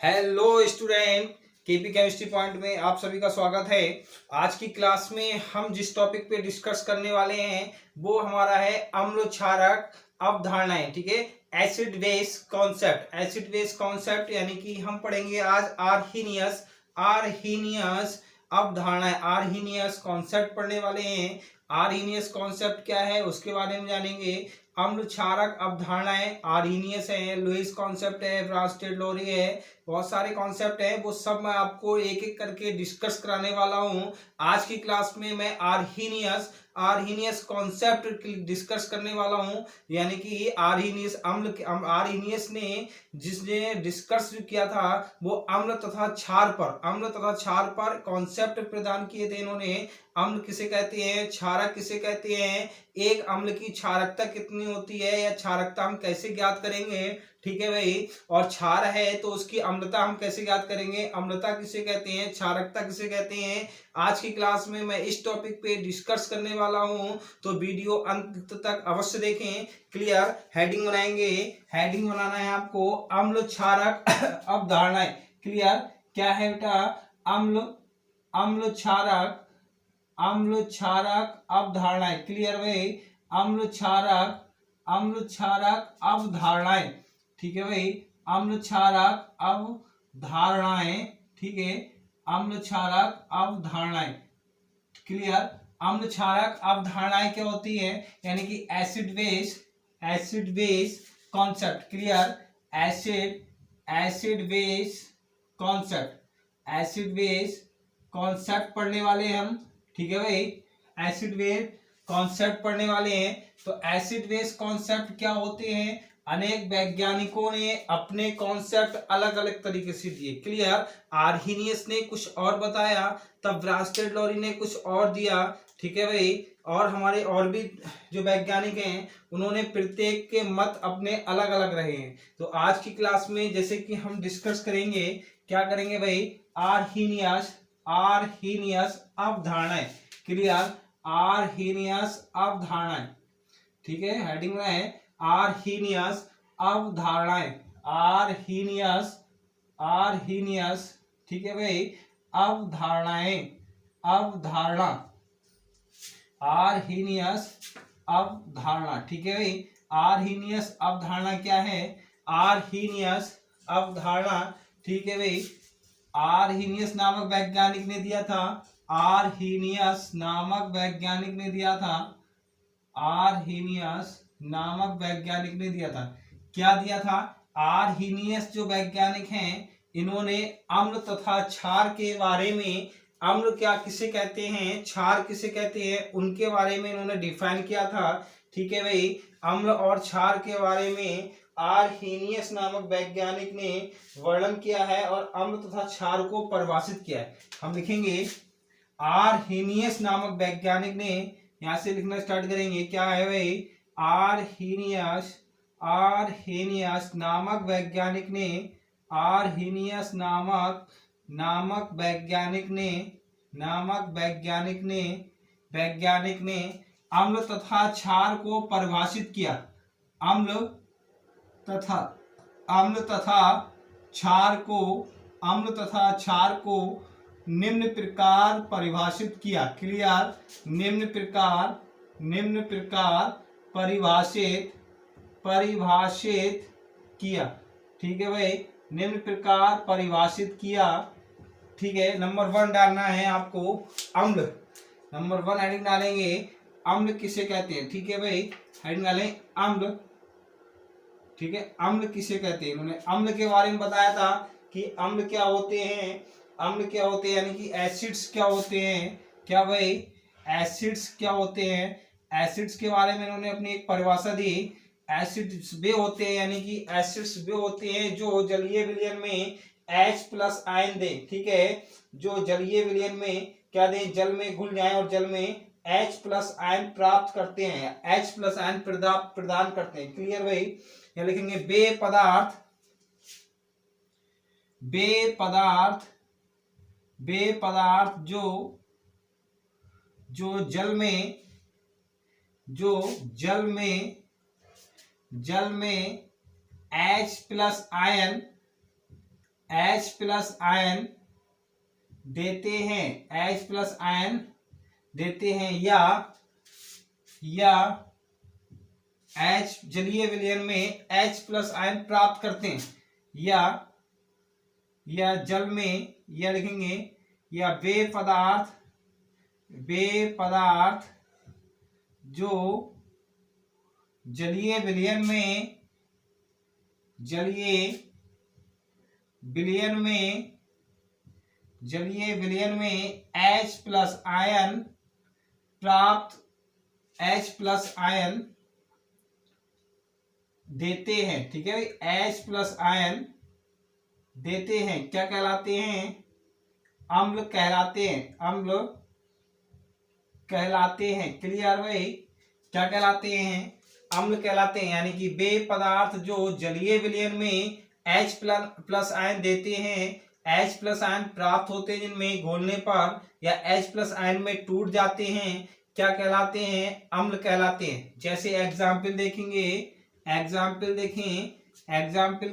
Hello student, KP chemistry point में आप सभी का स्वागत है। आज की क्लास में हम जिस टॉपिक पे डिस्कस करने वाले हैं वो हमारा है अम्ल क्षारक अवधारणाएं। ठीक है, acid base concept. Acid base concept यानी कि हम पढ़ेंगे आज आर्हीनियस आर्हीनियस अवधारणाएं। आर्हीनियस कॉन्सेप्ट पढ़ने वाले हैं। आर्हीनियस कॉन्सेप्ट क्या है उसके बारे में जानेंगे। अम्ल क्षारक अवधारणाएं आर्हीनियस है, लुईस कॉन्सेप्ट है, ब्रांस्टेड लोरी है, बहुत सारे कॉन्सेप्ट हैं, वो सब मैं आपको एक एक करके डिस्कस कराने वाला हूं। आज की क्लास में मैं आर्हीनियस आर्हीनियस कॉन्सेप्ट डिस्कस करने वाला हूं। यानी कि आर्हीनियस आर्हीनियस ने जिसने डिस्कस किया था वो अम्ल तथा क्षार पर कॉन्सेप्ट प्रदान किए थे इन्होंने। अम्ल किसे कहते हैं, क्षारक किसे कहते हैं, एक अम्ल की क्षारकता कितनी होती है या क्षारकता हम कैसे ज्ञात करेंगे। ठीक है भाई, और क्षार है तो उसकी अम्लता हम कैसे ज्ञात करेंगे, अम्लता किसे कहते हैं, क्षारकता किसे कहते हैं। आज की क्लास में मैं इस टॉपिक पे डिस्कस करने वाला हूं, तो वीडियो अंत तक अवश्य देखें। क्लियर, हेडिंग बनाएंगे। हेडिंग बनाना है आपको अम्ल क्षारक अवधारणाएं। क्लियर, क्या है बेटा, अम्ल अम्ल क्षारक अवधारणाएं। क्लियर भाई, अम्ल क्षारक अवधारणाएं। ठीक है भाई, अम्ल क्षारक अवधारणाएं। ठीक है, अम्ल क्षारक अवधारणाएं। क्लियर, अम्ल क्षारक अवधारणाएं क्या होती है, यानी कि acid base concept. Clear, acid base concept पढ़ने वाले हम। ठीक है भाई, एसिड बेस कॉन्सेप्ट पढ़ने वाले हैं। तो एसिड बेस कॉन्सेप्ट क्या होते हैं, अनेक वैज्ञानिकों ने अपने कॉन्सेप्ट अलग अलग तरीके से दिए। क्लियर, आर्हीनियस ने कुछ और बताया, तब ब्रांस्टेड लोरी ने कुछ और दिया। ठीक है भाई, और हमारे और भी जो वैज्ञानिक हैं उन्होंने प्रत्येक के मत अपने अलग अलग रहे हैं। तो आज की क्लास में जैसे कि हम डिस्कस करेंगे, क्या करेंगे भाई, आर्हीनियस अवधारणाएं। क्लियर, आर्हीनियस अवधारणाएं। ठीक है, हेडिंग में है आर्हीनियस अवधारणाएं। आर्हीनियस ठीक है भाई, अवधारणा आर्हीनियस अवधारणा। ठीक है भाई, आर्हीनियस अवधारणा क्या है, आर्हीनियस अवधारणा। ठीक है भाई, आर्हीनियस नामक वैज्ञानिक ने दिया था, आर्हीनियस नामक वैज्ञानिक ने दिया था, आर्हीनियस नामक वैज्ञानिक ने दिया था। क्या दिया था, आर्हीनियस जो वैज्ञानिक हैं इन्होंने अम्ल तथा क्षार के बारे में, अम्ल क्या किसे कहते हैं, क्षार किसे कहते हैं, उनके बारे में इन्होंने डिफाइन किया था। ठीक है भाई, अम्ल और क्षार के बारे में आर्हीनियस नामक वैज्ञानिक ने वर्णन किया है और अम्ल तथा क्षार को परिभाषित किया है। हम लिखेंगे आर्हीनियस नामक वैज्ञानिक ने, यहां से लिखना स्टार्ट करेंगे, क्या है भाई, आर्हीनियस नामक वैज्ञानिक ने, आर्हीनियस नामक वैज्ञानिक ने अम्ल तथा क्षार को परिभाषित किया। अम्ल तथा क्षार को निम्न प्रकार परिभाषित किया। क्लियर, निम्न प्रकार परिभाषित किया। ठीक है भाई, निम्न प्रकार परिभाषित किया। ठीक है, नंबर 1 डालना है आपको, अम्ल। नंबर 1 हेडिंग डालेंगे, अम्ल किसे कहते हैं। ठीक है भाई, हेडिंग डालें अम्ल। ठीक है, अम्ल किसे कहते हैं, उन्होंने अम्ल के बारे में बताया था कि अम्ल क्या होते हैं, यानी कि एसिड्स क्या होते हैं। क्या भाई, एसिड्स क्या होते हैं, एसिड्स के बारे में इन्होंने अपनी एक परिभाषा दी। एसिड्स वे होते हैं, यानी कि एसिड्स वे होते हैं जो जलीय विलयन में H+ आयन दें। ठीक है, जो जलीय विलयन में क्या दें, जल में घुल जाए और जल में H+ आयन प्राप्त करते हैं, H+ आयन प्रदान करते हैं। क्लियर भाई, यहाँ लिखेंगे वे पदार्थ जो जल में H+ ion H plus ion देते हैं, H प्लस आयन देते हैं, या H जलीय विलयन में H प्लस आयन प्राप्त करते हैं, या जल में, या लिखेंगे, या वे पदार्थ जो जलीय विलयन में H प्लस आयन देते हैं, ठीक है भाई, H प्लस आयन देते हैं, क्या कहलाते हैं? अम्ल कहलाते हैं। क्लियर भाई, क्या कहलाते हैं? अम्ल कहलाते हैं। यानी कि वे पदार्थ जो जलीय विलयन में H प्लस आयन देते हैं, H प्लस आयन प्राप्त होते हैं, जिनमें घोलने पर या H प्लस आयन में टूट जाते हैं, क्या कहलाते हैं? अम्ल कहलाते हैं। जैसे एग्जाम्पल देखें,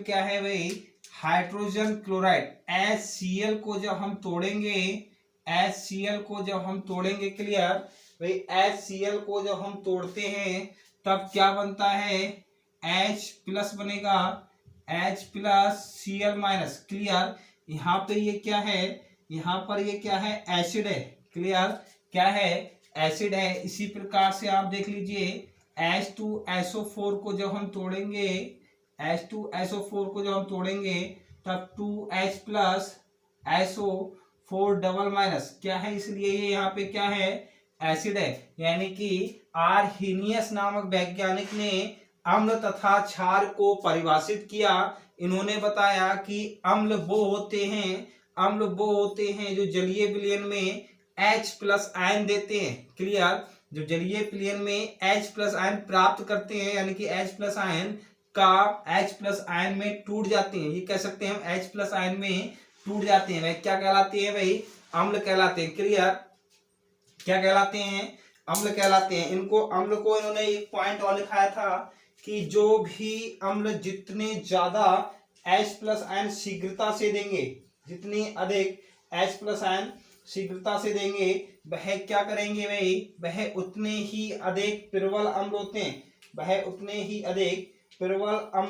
क्या है भाई? हाइड्रोजन क्लोराइड, HCl को जब हम तोड़ेंगे, क्लियर भाई, HCl को जब हम तोड़ते हैं तब क्या बनता है? H प्लस बनेगा, H plus Cl minus. Clear, यहाँ पे ये क्या है? यहाँ पर ये क्या है? एसिड है। क्लियर, क्या है? एसिड है। इसी प्रकार से आप देख लीजिए, H2SO4 को जब हम तोड़ेंगे तब 2H plus SO4 double minus, क्या है? इसलिए ये यहाँ पे क्या है? एसिड है। यानी कि आर्हीनियस नामक वैज्ञानिक ने अम्ल तथा क्षार को परिभाषित किया। इन्होंने बताया कि अम्ल वो होते हैं जो जलीय विलयन में H प्लस आयन देते हैं। क्लियर, जो जलीय विलयन में H प्लस आयन प्राप्त करते हैं, यानी कि H plus ion H plus ion में टूट जाते हैं, ये कह सकते हैं हम, H प्लस आयन में टूट जाते हैं, वह क्या कहलाते हैं भाई? अम्ल कहलाते हैं। क्लियर, क्या कहलाते हैं? अम्ल कहलाते हैं। अम्ल को इन्होंने एक पॉइंट और लिखाया था कि जो भी अम्ल जितने ज्यादा H प्लस आयन शीघ्रता से देंगे, जितनी अधिक H प्लस आयन शीघ्रता से देंगे, वह क्या करेंगे भाई? वह उतने ही अधिक प्रबल अम्ल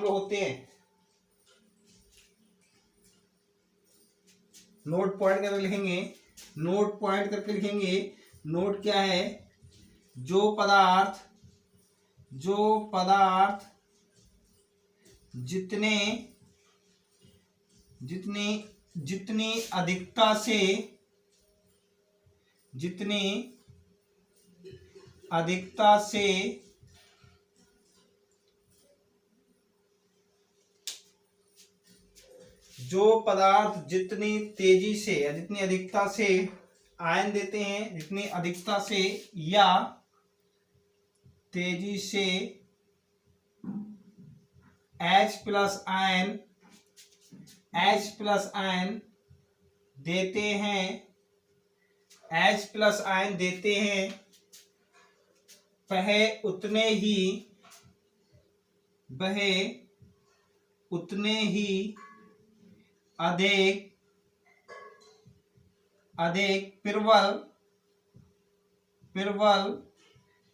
होते हैं। नोट पॉइंट करके लिखेंगे। नोट क्या है? जो पदार्थ जितनी अधिकता से जो पदार्थ जितनी तेजी से या जितनी अधिकता से आयन देते हैं, जितनी अधिकता से या तेजी से H प्लस आयन देते हैं, वह उतने ही अधिक प्रबल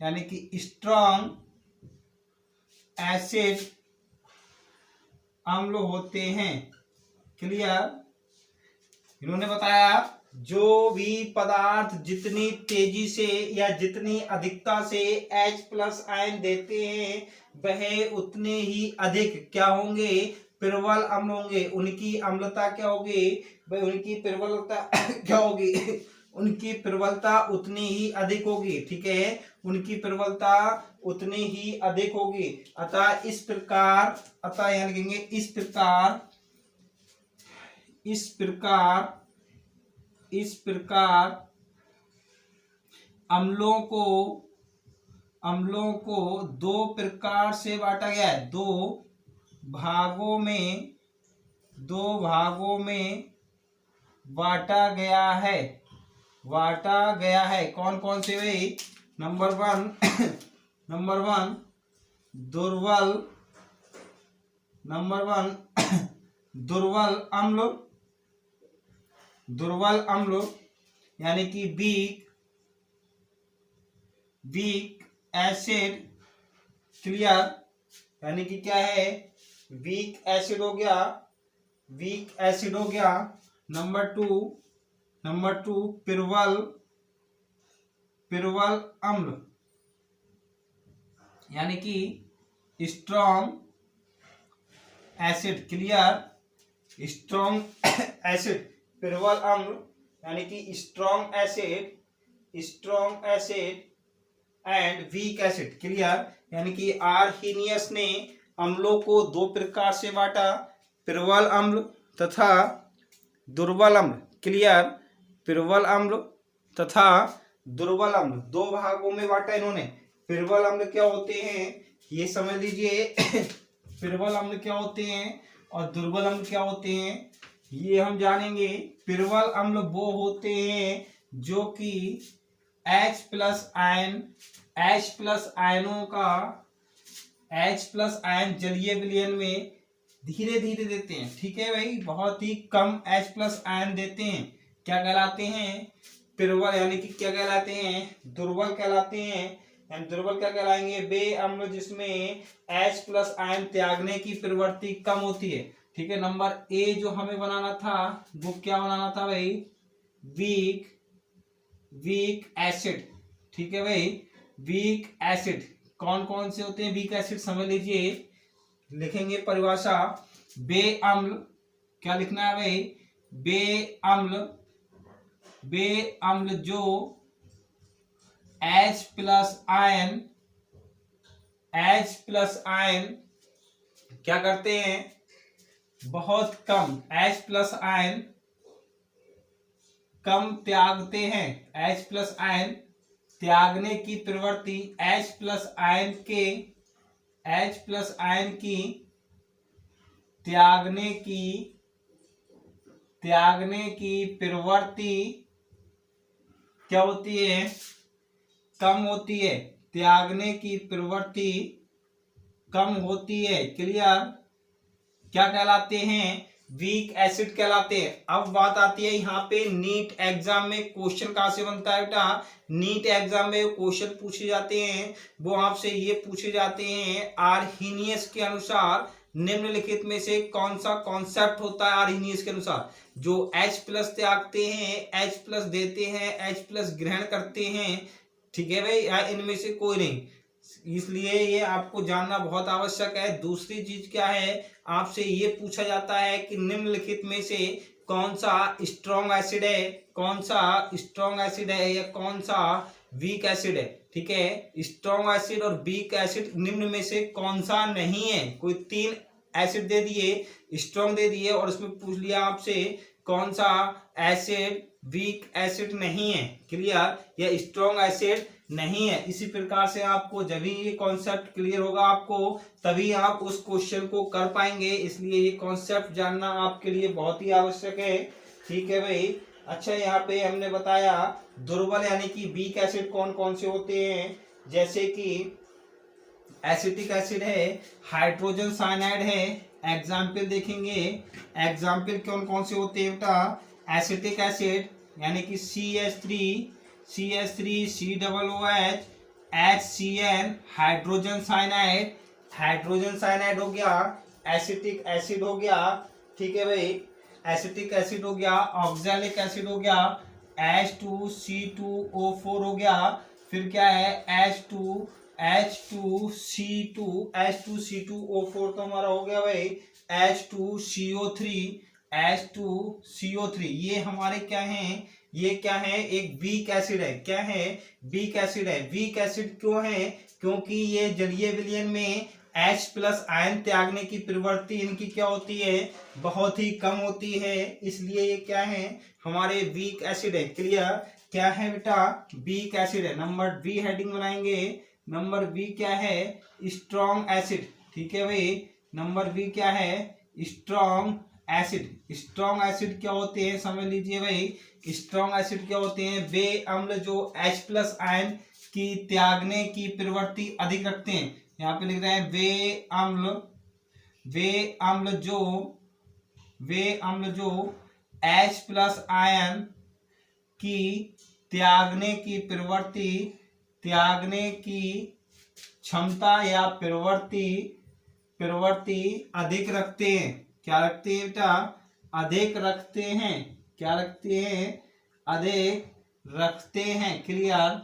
यानी कि स्ट्रॉन्ग एसिड अम्ल होते हैं। क्लियर, इन्होंने बताया जो भी पदार्थ जितनी तेजी से या जितनी अधिकता से H प्लस आयन देते हैं, वह उतने ही अधिक क्या होंगे? प्रबल अम्ल होंगे। उनकी अम्लता क्या होगी भाई? उनकी प्रबलता क्या होगी? उनकी प्रबलता उतनी ही अधिक होगी। ठीक है, उनकी प्रबलता उतनी ही अधिक होगी। अतः यह लिखेंगे इस प्रकार अम्लों को दो प्रकार से बांटा गया है, दो भागों में बांटा गया है। कौन कौन से भाई? नंबर वन दुर्बल, नंबर वन दुर्बल अम्ल, दुर्बल अम्ल यानी कि वीक एसिड क्लियर, यानी कि क्या है, वीक एसिड हो गया, वीक एसिड हो गया। नंबर टू पिरुवल अम्ल यानी कि strong acid clear, strong acid, पिरुवल अम्ल यानी कि strong acid and weak acid clear, यानी कि आर्हीनियस ने अम्लों को दो प्रकार से बांटा, पिरुवल अम्ल तथा दुर्बल अम्ल क्लियर, पिरुवल अम्ल तथा दुर्बल अम्ल दो भागों में बांटा इन्होंने। पिरुवल अम्ल क्या होते हैं ये समझ लीजिए पिरुवल अम्ल क्या होते हैं और दुर्बल अम्ल क्या होते हैं ये हम जानेंगे। पिरुवल अम्ल वो होते हैं जो कि H प्लस आयनों का H प्लस आयन जलीय विलयन में धीरे धीरे देते हैं, ठीक है भाई, बहुत ही कम H प्लस आयन देते हैं, क्या कहलाते हैं, पिरुवल, यानी कि क्या कहलाते हैं, दुर्बल कहलाते हैं। दुर्बल क्या कहलाएंगे, वे अम्ल जिसमें H प्लस आयन त्यागने की प्रवृत्ति कम होती है, ठीक है। नंबर ए जो हमें बनाना था वो क्या बनाना था भाई, वीक एसिड, ठीक है भाई, वीक एसिड कौन कौन से होते हैं वीक एसिड समझ लीजिए, लिखेंगे परिभाषा, बे अम्ल, क्या लिखना है भाई, बे अम्ल जो H प्लस आयन क्या करते हैं, बहुत कम H प्लस आयन कम त्यागते हैं, H प्लस आयन त्यागने की प्रवृत्ति, H प्लस आयन की त्यागने की प्रवृत्ति क्या होती है, कम होती है, त्यागने की प्रवृत्ति कम होती है क्लियर, क्या कहलाते हैं, वीक एसिड कहलाते हैं। अब बात आती है यहाँ पे नीट एग्जाम में क्वेश्चन कहाँ से बनता है बेटा, नीट एग्जाम में क्वेश्चन पूछे जाते हैं वो आपसे ये पूछे जाते हैं, आर्हीनियस के अनुसार निम्नलिखित में से कौन सा कॉन्सेप्ट होता है आर्हीनियस के अनुसार, जो H प्लस त्यागते हैं, H प्लस देते हैं, H प्लस ग्रहण करते हैं, ठीक है भाई, या इनमें से कोई नहीं, इसलिए ये आपको जानना बहुत आवश्यक है। दूसरी चीज क्या है, आपसे ये पूछा जाता है कि निम्नलिखित में से कौन सा स्ट्रॉन्ग एसिड है, कौन सा स्ट्रॉन्ग एसिड है या कौन सा वीक एसिड है, ठीक है, स्ट्रॉन्ग एसिड और वीक एसिड निम्न में से कौन सा नहीं है, कोई तीन एसिड दे दिए, स्ट्रॉन्ग दे दिए और उसमें पूछ लिया आपसे कौन सा एसिड वीक एसिड नहीं है क्लियर, या स्ट्रॉन्ग एसिड नहीं है। इसी प्रकार से आपको जब भी ये कॉन्सेप्ट क्लियर होगा आपको तभी आप उस क्वेश्चन को कर पाएंगे, इसलिए ये कॉन्सेप्ट जानना आपके लिए बहुत ही आवश्यक है, ठीक है भाई। अच्छा, यहाँ पे हमने बताया दुर्बल यानी कि वीक एसिड कौन कौन से होते हैं, जैसे कि एसिटिक एसिड है, हाइड्रोजन साइनाइड है, एग्जाम्पल देखेंगे, एग्जाम्पल कौन कौन से होते हैं बेटा, एसिटिक एसिड यानी कि CH3 COOH HCN, hydrogen cyanide हो गया, एसिटिक एसिड हो गया, ठीक है भाई, एसिटिक एसिड हो गया, ऑक्सैलिक एसिड हो गया, H2C2O4 हो गया, फिर क्या है H2C2O4 तो हमारा हो गया भाई, H2CO3, ये हमारे क्या हैं, ये क्या है, एक वीक एसिड है, क्या है, वीक एसिड है। वीक एसिड क्यों है, क्योंकि ये जलीय विलयन में H प्लस आयन त्यागने की प्रवृत्ति इनकी क्या होती है, बहुत ही कम होती है, इसलिए ये क्या है, हमारे वीक एसिड है क्लियर, क्या है बेटा, वीक एसिड है। नंबर बी हेडिंग बनाएंगे, नंबर बी क्या है, स्ट्रॉन्ग एसिड, ठीक है भाई, नंबर बी क्या है, स्ट्रॉन्ग एसिड। स्ट्रॉन्ग एसिड क्या होते हैं समझ लीजिए भाई, स्ट्रॉन्ग एसिड क्या होते हैं, वे अम्ल जो H प्लस आयन की त्यागने की प्रवृत्ति अधिक रखते हैं, यहाँ पे लिख रहे हैं वे अम्ल जो वे अम्ल जो H प्लस आयन की त्यागने की क्षमता या प्रवृत्ति अधिक रखते हैं। क्या रखते हैं बेटा? अधिक रखते हैं। क्या रखते हैं? अधिक रखते हैं। क्लियर?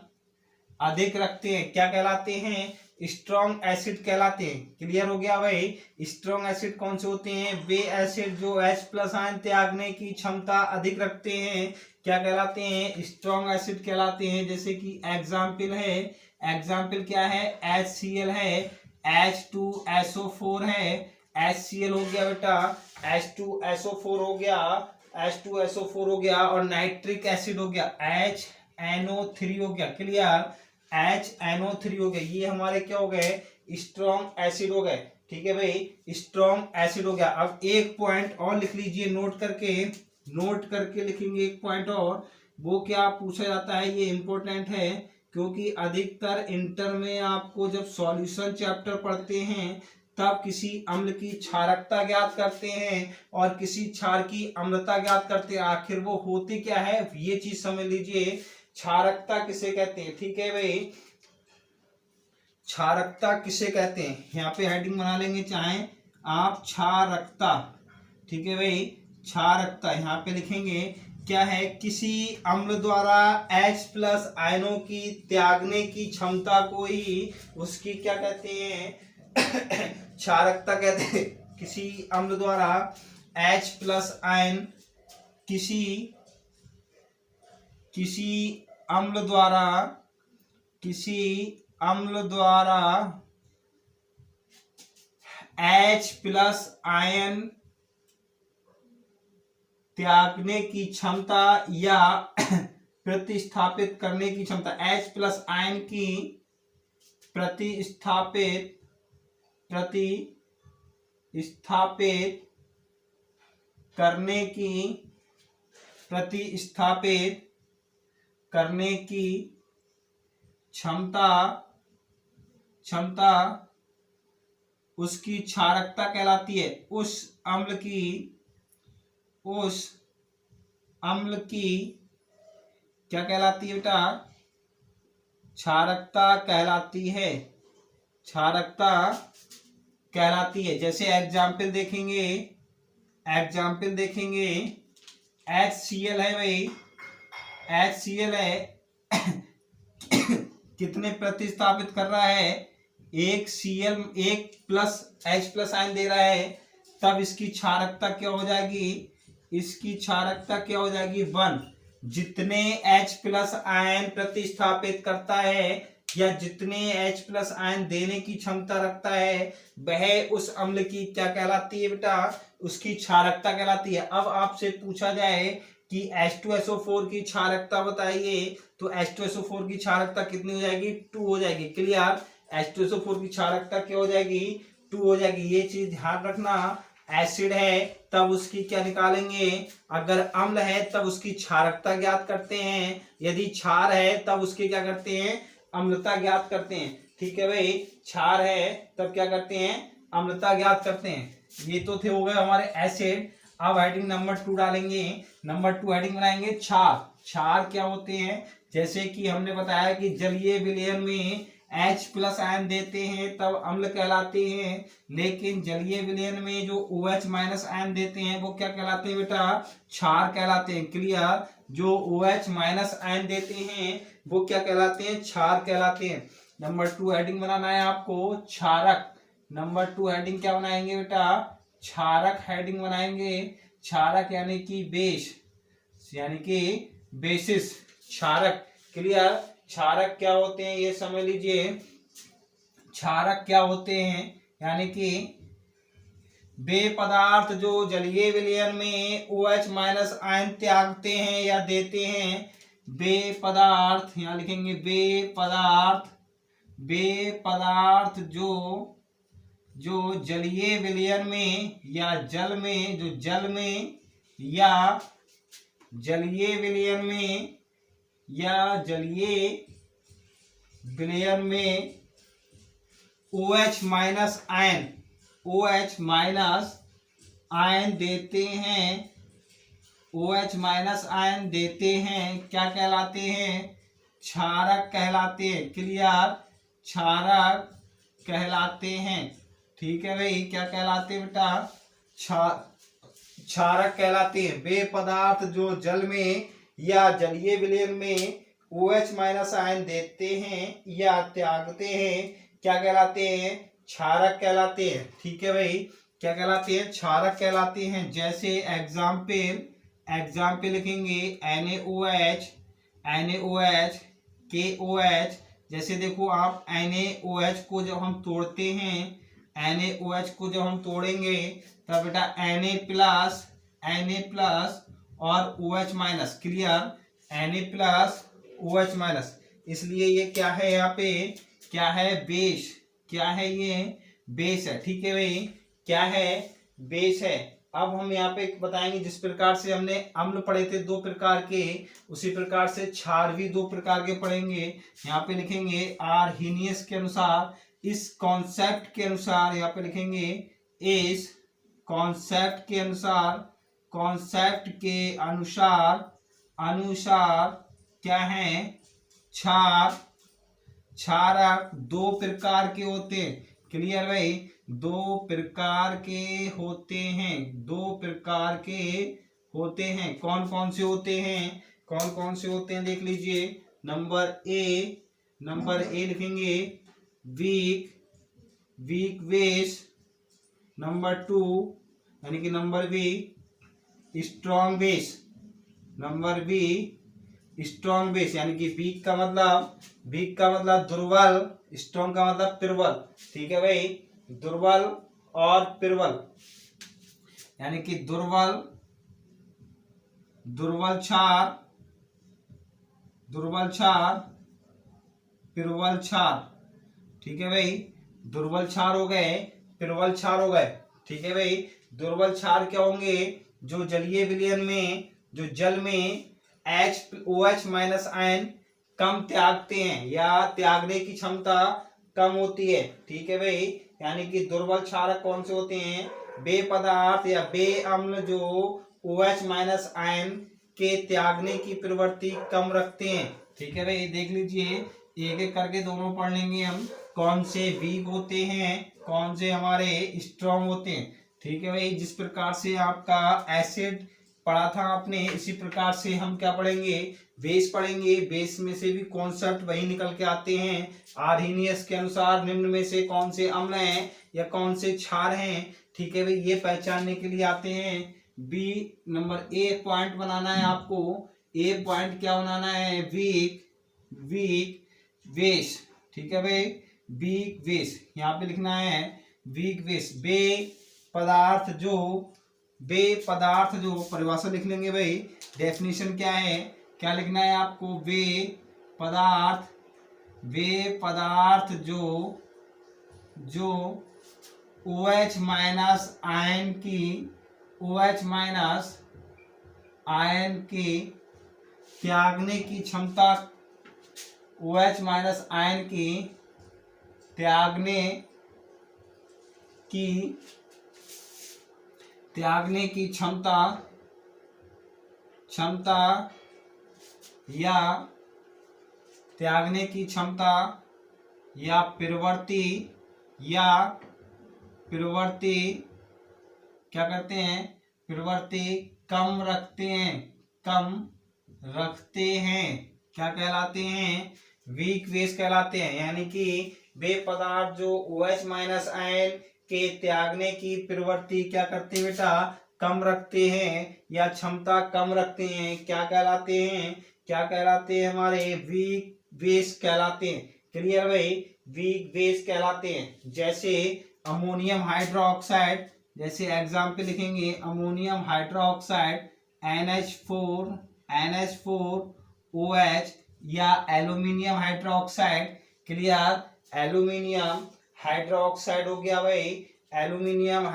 अधिक रखते हैं। क्या कहलाते हैं? स्ट्रॉन्ग एसिड कहलाते हैं। क्लियर हो गया भाई? स्ट्रॉन्ग एसिड कौन से होते हैं? वे एसिड जो H प्लस आयन त्यागने की क्षमता अधिक रखते हैं क्या कहलाते हैं? स्ट्रॉन्ग एसिड कहलाते हैं। जैसे कि एग्जाम्पल है, एग्जाम्पल क्या है? HCl है, H2SO4 है, HCl हो गया बेटा, H2SO4 हो गया, H2SO4 हो गया, और नाइट्रिक एसिड हो गया, HNO3 हो गया। क्लियर? HNO3 हो गया। ये हमारे क्या हो गए? स्ट्रॉन्ग एसिड हो गए। ठीक है भाई, स्ट्रॉन्ग एसिड हो गया। अब एक पॉइंट और लिख लीजिए, नोट करके लिखेंगे एक पॉइंट और। वो क्या पूछा जाता है, ये इंपॉर्टेंट है, क्योंकि अधिकतर इंटर में आपको जब सॉल्यूशन चैप्टर पढ़ते हैं तब किसी अम्ल की क्षारकता ज्ञात करते हैं और किसी क्षार की अम्लता ज्ञात करते हैं। आखिर वो होती क्या है, ये चीज समझ लीजिए। क्षारकता किसे कहते हैं? ठीक है भाई, क्षारकता किसे कहते हैं? यहाँ पे हेडिंग बना लेंगे चाहे आप, क्षारकता। ठीक है भाई, क्षारकता यहाँ पे लिखेंगे। क्या है? किसी अम्ल द्वारा H प्लस आयनों की त्यागने की क्षमता को ही उसकी क्या कहते हैं? क्षारकता कहते हैं। किसी अम्ल द्वारा H प्लस आयन किसी अम्ल द्वारा H प्लस आयन त्यागने की क्षमता या प्रतिस्थापित करने की क्षमता, H प्लस आयन की प्रतिस्थापित करने की क्षमता उसकी क्षारकता कहलाती है। उस अम्ल की क्या कहलाती है बेटा? क्षारकता कहलाती है। क्षारकता कहलाती है। जैसे एग्जाम्पल देखेंगे, HCl है भाई, HCl है कितने प्रतिस्थापित कर रहा है? एक प्लस H प्लस आयन दे रहा है, तब इसकी क्षारकता क्या हो जाएगी? इसकी क्षारकता क्या हो जाएगी? 1। जितने H प्लस आयन प्रतिस्थापित करता है या जितने H प्लस आयन देने की क्षमता रखता है वह उस अम्ल की क्या कहलाती है बेटा? उसकी क्षारकता कहलाती है। अब आपसे पूछा जाए कि H2SO4 की क्षारकता बताइए, तो H2SO4 की क्षारकता कितनी हो जाएगी? 2 हो जाएगी। क्लियर? H2SO4 की क्षारकता क्या हो जाएगी? 2 हो जाएगी। ये चीज ध्यान रखना। एसिड है तब उसकी क्या निकालेंगे? अगर अम्ल है तब उसकी क्षारकता ज्ञात करते हैं, यदि क्षार है तब उसकी क्या करते हैं? अम्लता ज्ञात करते हैं। ठीक है भाई, क्षार है तब क्या करते हैं? अम्लता ज्ञात करते हैं। ये तो थे हो गए हमारे एसिड। अब हेडिंग नंबर 2 डालेंगे। नंबर 2 हेडिंग बनाएंगे क्षार। क्षार क्या होते हैं? जैसे कि हमने बताया कि जलीय विलयन में H प्लस आयन देते हैं तब अम्ल कहलाते हैं, लेकिन जलीय विलयन में जो OH माइनस आयन देते हैं वो क्या कहलाते हैं बेटा? क्षार कहलाते हैं। क्लियर? जो OH माइनस आयन देते हैं वो क्या कहलाते हैं? क्षार कहलाते हैं। नंबर 2 हेडिंग बनाना है आपको क्षारक। नंबर 2 हेडिंग क्या बनाएंगे बेटा? क्षारक हेडिंग बनाएंगे। क्षारक यानी कि बेस, यानी कि बेसिस, क्षारक। क्लियर? क्षारक क्या होते हैं ये समझ लीजिए। क्षारक क्या होते हैं? यानी कि वे पदार्थ जो जलीय विलयन में OH माइनस आयन त्यागते हैं या देते हैं, वे पदार्थ, यहाँ लिखेंगे वे पदार्थ जो जलीय विलयन में या जल में या जलीय विलयन में OH माइनस आयन देते हैं, OH माइनस आयन देते हैं, क्या कहलाते हैं? क्षारक कहलाते हैं। क्लियर? क्षारक कहलाते हैं। ठीक है भाई, क्या कहलाते हैं बेटा? क्षारक कहलाते हैं। वे पदार्थ जो जल में या जलीय विलयन में OH माइनस आयन देते हैं या त्यागते हैं, क्या कहलाते हैं? क्षारक कहलाते हैं। ठीक है भाई, क्या कहलाते हैं? क्षारक कहलाते हैं। जैसे एग्जाम्पल लिखेंगे NaOH, NaOH, KOH। जैसे देखो आप NaOH को जब हम तोड़ते हैं, NaOH को जब हम तोड़ेंगे तब बेटा Na प्लस और OH minus. Clear? Na plus OH minus. इसलिए ये क्या है? यहाँ पे क्या है? बेस। क्या है? ये बेस है। ठीक है भाई, क्या है? बेस है। अब हम यहाँ पे बताएंगे, जिस प्रकार से हमने अम्ल पढ़े थे 2 प्रकार के, उसी प्रकार से क्षार भी 2 प्रकार के पढ़ेंगे। यहाँ पे लिखेंगे आर्हीनियस के अनुसार, इस कॉन्सेप्ट के अनुसार, यहाँ पे लिखेंगे इस कॉन्सेप्ट के अनुसार क्या है? क्षारक 2 प्रकार के होते हैं। क्लियर भाई? 2 प्रकार के होते हैं। 2 प्रकार के होते हैं। कौन कौन से होते हैं? कौन कौन से होते हैं देख लीजिए। नंबर ए लिखेंगे वीक बेस। नंबर 2 यानी कि number be strong base. Number be strong base, यानी कि वीक का मतलब दुर्बल, स्ट्रॉन्ग का मतलब प्रबल। ठीक है भाई, दुर्बल और प्रबल, यानी कि दुर्बल क्षार, प्रबल क्षार। ठीक है भाई, दुर्बल क्षार हो गए, प्रबल क्षार हो गए। ठीक है भाई, दुर्बल क्षार क्या होंगे? जो जलीय विलयन में, जो जल में OH माइनस आयन कम त्यागते हैं या त्यागने की क्षमता कम होती है। ठीक है भाई, यानी कि दुर्बल क्षारक कौन से होते हैं? वे पदार्थ या वे अम्ल जो OH माइनस आयन के त्यागने की प्रवृत्ति कम रखते हैं। ठीक है भाई, देख लीजिए, एक एक करके दोनों पढ़ लेंगे हम। कौन से वीक होते हैं, कौन से हमारे स्ट्रॉन्ग होते हैं। ठीक है भाई, जिस प्रकार से आपका एसिड पढ़ा था आपने, इसी प्रकार से हम क्या पढ़ेंगे? बेस पढ़ेंगे। बेस में से भी कॉन्सेप्ट वही निकल के आते हैं। आर्हीनियस के अनुसार निम्न में से कौन से अम्ल हैं या कौन से क्षार हैं, ठीक है भाई, ये पहचानने के लिए आते हैं। बी नंबर ए पॉइंट बनाना है आपको। ए पॉइंट क्या बनाना है? Weak base. ठीक है भाई, वीक बेस यहाँ पे लिखना है। वीक बेस, वे पदार्थ जो परिभाषा लिख लेंगे भाई। डेफिनेशन क्या है, क्या लिखना है आपको? वे पदार्थ जो OH माइनस आयन की त्यागने की क्षमता, OH माइनस आयन की त्यागने की क्षमता या प्रवृत्ति क्या करते हैं? प्रवृत्ति कम रखते हैं। क्या कहलाते हैं? वीक बेस कहलाते हैं। यानी कि वे पदार्थ जो OH माइनस आयन के त्यागने की प्रवृत्ति क्या करते हैं बेटा? कम रखते हैं या क्षमता कम रखते हैं। क्या कहलाते हैं? हमारे वीक बेस कहलाते हैं। क्लियर भाई, वीक बेस कहलाते हैं। जैसे अमोनियम हाइड्रोक्साइड, जैसे एग्जाम्पल लिखेंगे अमोनियम हाइड्रोक्साइड NH4OH या aluminium hydroxide. Clear, aluminium hydroxide हो गया भाई, एल्यूमिनियम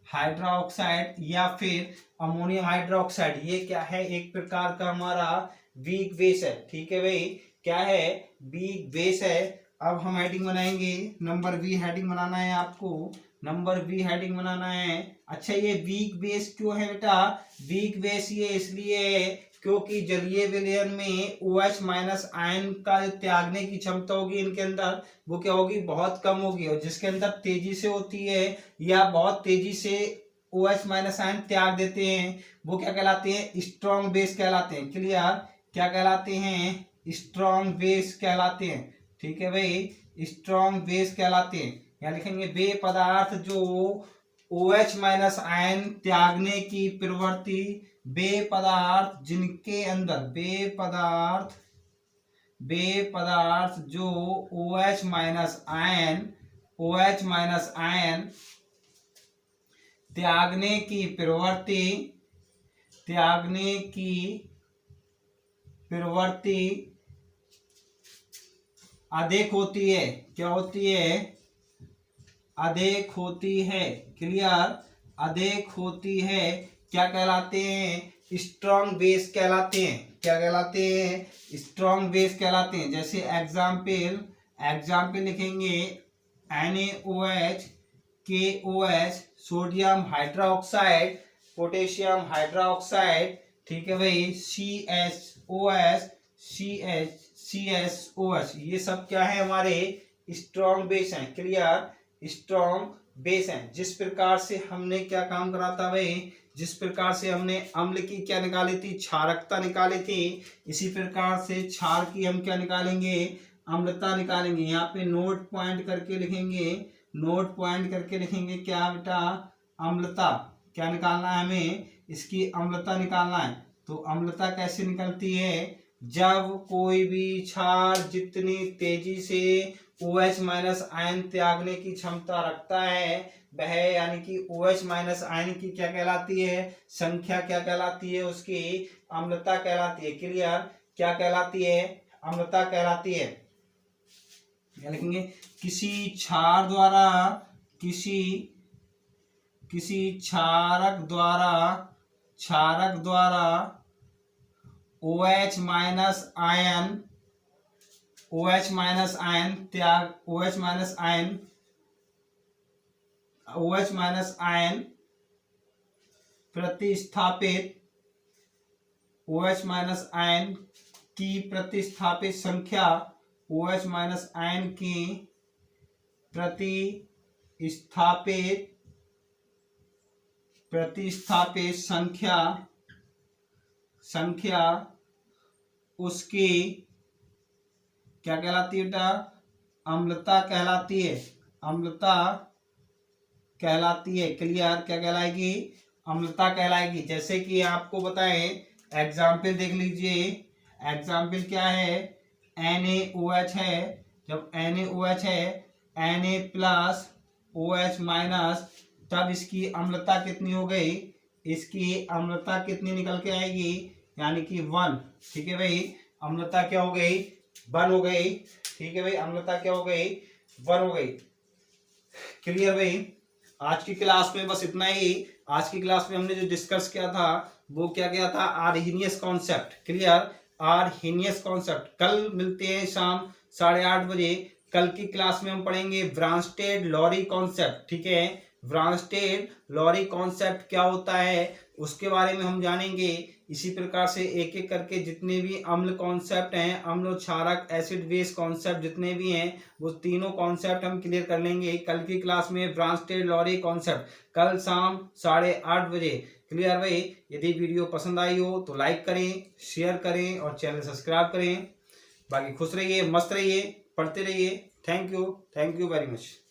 हाइड्रोक्साइड या फिर अमोनियम हाइड्रोक्साइड। ये क्या है? एक प्रकार का हमारा वीक बेस है। ठीक है भाई, क्या है? वीक बेस है। अब हम हेडिंग बनाएंगे, नंबर बी हेडिंग बनाना है आपको, नंबर बी हेडिंग बनाना है। अच्छा, ये वीक बेस क्यों है बेटा? वीक बेस ये इसलिए है क्योंकि जलीय विलयन में OH माइनस आयन का जो त्यागने की क्षमता होगी इनके अंदर वो क्या होगी? बहुत कम होगी। और जिसके अंदर तेजी से होती है या बहुत तेजी से OH माइनस आयन त्याग देते हैं वो क्या कहलाते हैं? स्ट्रॉन्ग बेस कहलाते हैं। क्लियर? क्या कहलाते हैं? स्ट्रॉन्ग बेस कहलाते हैं। ठीक है भाई, स्ट्रॉन्ग बेस कहलाते हैं। यहाँ लिखेंगे वे पदार्थ जो OH माइनस आयन त्यागने की प्रवृत्ति, वे पदार्थ जिनके अंदर वे पदार्थ जो OH माइनस आयन त्यागने की प्रवृत्ति अधिक होती है। क्या होती है? अधिक होती है। क्लियर? अधिक होती है। क्या कहलाते हैं? स्ट्रॉन्ग बेस कहलाते हैं। क्या कहलाते हैं? स्ट्रॉन्ग बेस कहलाते हैं। जैसे एग्जाम्पल लिखेंगे NaOH, KOH, sodium hydroxide, potassium hydroxide, ठीक है भाई, CSOH, ये सब क्या है? हमारे स्ट्रॉन्ग बेस हैं। क्लियर? स्ट्रॉन्ग बेस हैं। जिस प्रकार से हमने क्या काम करा था भाई, जिस प्रकार से हमने अम्ल की क्या निकाली थी? क्षारकता निकाली थी। इसी प्रकार से क्षार की हम क्या निकालेंगे? अम्लता निकालेंगे। यहाँ पे नोट पॉइंट करके लिखेंगे क्या बेटा? अम्लता। क्या निकालना है हमें? इसकी अम्लता निकालना है। तो अम्लता कैसे निकलती है? जब कोई भी क्षार जितनी तेजी से OH माइनस आयन त्यागने की क्षमता रखता है वह, यानी कि OH माइनस आयन की क्या कहलाती है? संख्या क्या कहलाती है? उसकी अम्लता कहलाती है। क्लियर? क्या कहलाती है? अम्लता कहलाती है। क्या लिखेंगे? किसी क्षारक द्वारा OH माइनस आयन प्रतिस्थापित, OH माइनस आयन की प्रतिस्थापित संख्या, OH माइनस आयन की प्रतिस्थापित संख्या उसकी क्या कहलाती है बेटा? अम्लता कहलाती है। अम्लता कहलाती है। क्लियर? क्या कहलाएगी? अम्लता कहलाएगी। जैसे कि आपको बताएं, एग्जाम्पल देख लीजिए। एग्जाम्पल क्या है? NaOH है। जब NaOH है, Na प्लस OH माइनस, तब इसकी अम्लता कितनी हो गई? इसकी अम्लता कितनी निकल के आएगी? यानी कि 1। ठीक है भाई, अम्लता क्या हो गई? 1 हो गई। ठीक है भाई, अम्लता क्या हो गई? 1 हो गई। क्लियर भाई? आज की क्लास में बस इतना ही। आज की क्लास में हमने जो डिस्कस किया था वो क्या था? Arrhenius concept. Clear? Arrhenius concept. कल मिलते हैं शाम 8:30 बजे। कल की क्लास में हम पढ़ेंगे ब्रांस्टेड लॉरी कॉन्सेप्ट। ठीक है, ब्रांस्टेड लॉरी कॉन्सेप्ट क्या होता है उसके बारे में हम जानेंगे। इसी प्रकार से एक एक करके जितने भी अम्ल कॉन्सेप्ट हैं, अम्ल क्षारक, एसिड बेस कॉन्सेप्ट जितने भी हैं वो तीनों कॉन्सेप्ट हम क्लियर कर लेंगे कल की क्लास में। ब्रांस्टेड लॉरी कॉन्सेप्ट कल शाम 8:30 बजे। क्लियर भाई? यदि वीडियो पसंद आई हो तो लाइक करें, शेयर करें और चैनल सब्सक्राइब करें। बाकी खुश रहिए, मस्त रहिए, पढ़ते रहिए। Thank you very much.